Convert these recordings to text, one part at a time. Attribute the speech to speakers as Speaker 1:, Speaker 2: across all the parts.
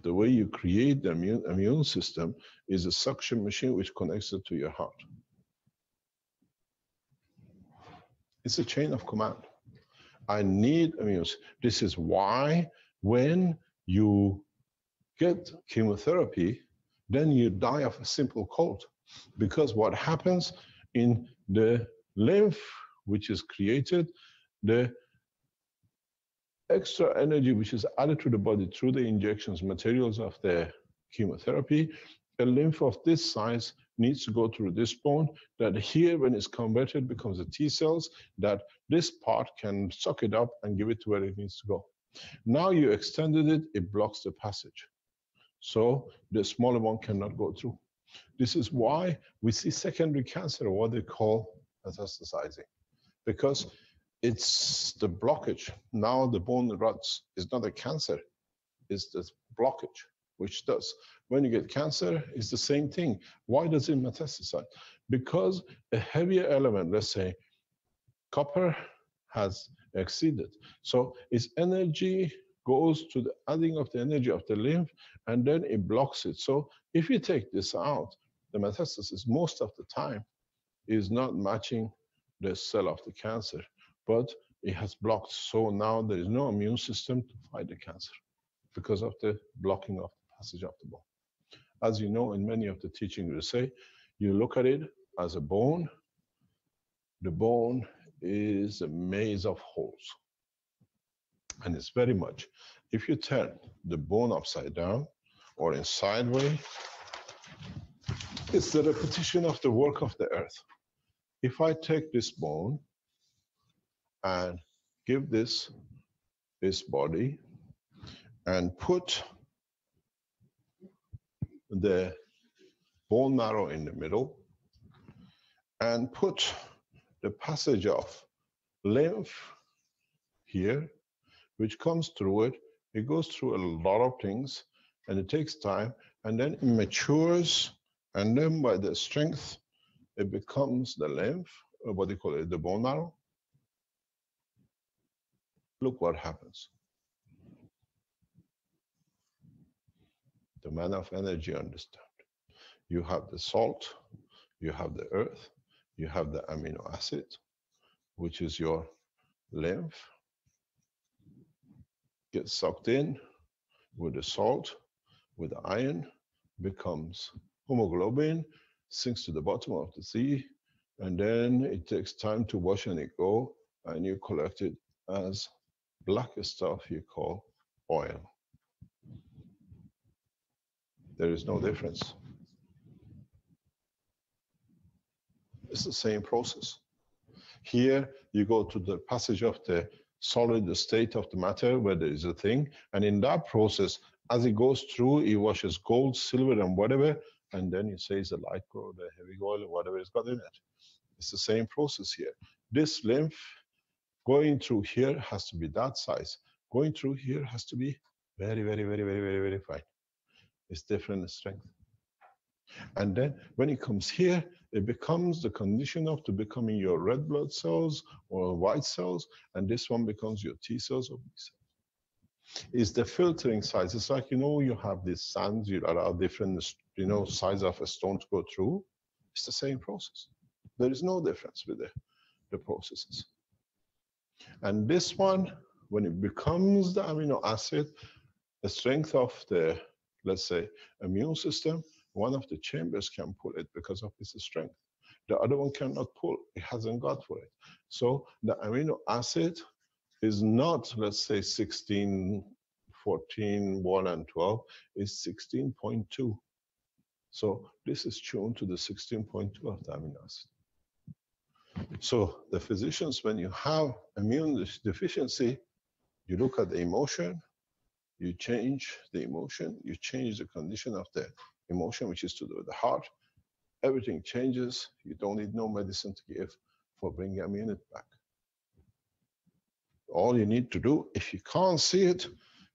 Speaker 1: the way you create the immune system is a suction machine which connects it to your heart. It's a chain of command. I need immune. This is why when you get chemotherapy, then you die of a simple cold. Because what happens in the lymph, which is created, the extra energy which is added to the body through the injections, materials of the chemotherapy, a lymph of this size needs to go through this bone, that here when it's converted becomes a T cells, that this part can suck it up and give it to where it needs to go. Now you extended it, it blocks the passage. So the smaller one cannot go through. This is why we see secondary cancer, or what they call metastasizing, because it's the blockage. Now the bone rots is not a cancer, it's the blockage, which does. When you get cancer, it's the same thing. Why does it metastasize? Because a heavier element, let's say copper, has exceeded. So its energy goes to the adding of the energy of the lymph, and then it blocks it. So if you take this out, the metastasis most of the time is not matching the cell of the cancer, but it has blocked. So now there is no immune system to fight the cancer because of the blocking of the passage of the bone. As you know, in many of the teaching, we say, you look at it as a bone. The bone is a maze of holes. And it's very much, if you turn the bone upside down or in sideways, it's the repetition of the work of the earth. If I take this bone and give this body and put the bone marrow in the middle and put the passage of lymph here, which comes through it, it goes through a lot of things and it takes time, and then it matures, and then by the strength, it becomes the lymph, or what they call it, the bone marrow. Look what happens. The man of energy understand. You have the salt, you have the earth, you have the amino acid, which is your lymph, gets sucked in with the salt, with the iron, becomes hemoglobin, sinks to the bottom of the sea, and then it takes time to wash and it go, and you collect it as black stuff you call oil. There is no difference. It's the same process. Here, you go to the passage of the solid, the state of the matter, where there is a thing, and in that process, as it goes through, it washes gold, silver, and whatever, and then it says the light gold, the heavy oil, or whatever it's got in it. It's the same process here. This lymph going through here has to be that size. Going through here has to be very, very, very, very, very, very fine. It's different strength. And then when it comes here, it becomes the condition of to becoming your red blood cells or white cells, and this one becomes your T cells or B cells. It's the filtering size. It's like, you have these sands, you allow different, size of a stone to go through. It's the same process. There is no difference with the processes. And this one, when it becomes the amino acid, the strength of the, let's say, immune system, one of the chambers can pull it because of its strength. The other one cannot pull. It hasn't got for it. So the amino acid is not, let's say, 16, 14, 1, and 12. It's 16.2. So this is tuned to the 16.2 of the amino acid. So the physicians, when you have immune deficiency, you look at the emotion, you change the emotion, you change the condition of the emotion, which is to do with the heart. Everything changes. You don't need no medicine to give for bringing immunity back. All you need to do, if you can't see it,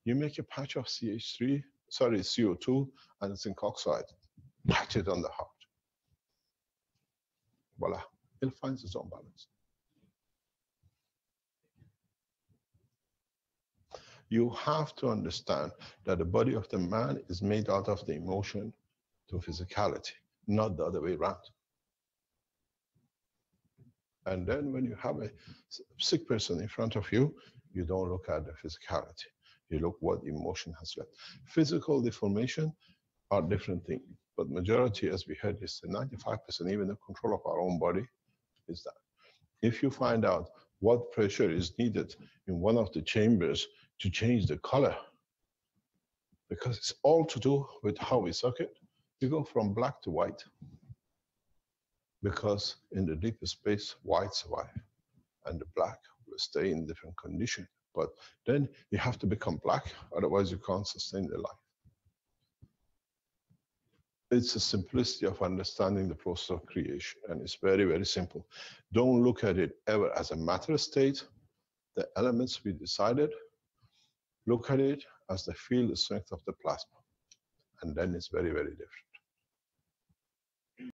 Speaker 1: you make a patch of CO2 and zinc oxide. Patch it on the heart. Voila. It finds its own balance. You have to understand that the body of the man is made out of the emotion to physicality, not the other way around. And then when you have a sick person in front of you, you don't look at the physicality. You look what emotion has left. Physical deformation are different things, but majority, as we heard, is 95%, even the control of our own body is that. If you find out what pressure is needed in one of the chambers to change the color, because it's all to do with how we suck it, you go from black to white. Because in the deeper space, white survive, and the black will stay in different condition. But then you have to become black, otherwise you can't sustain the life. It's the simplicity of understanding the process of creation, and it's very, very simple. Don't look at it ever as a matter state, the elements we decided. Look at it as the field strength of the plasma, and then it's very, very different.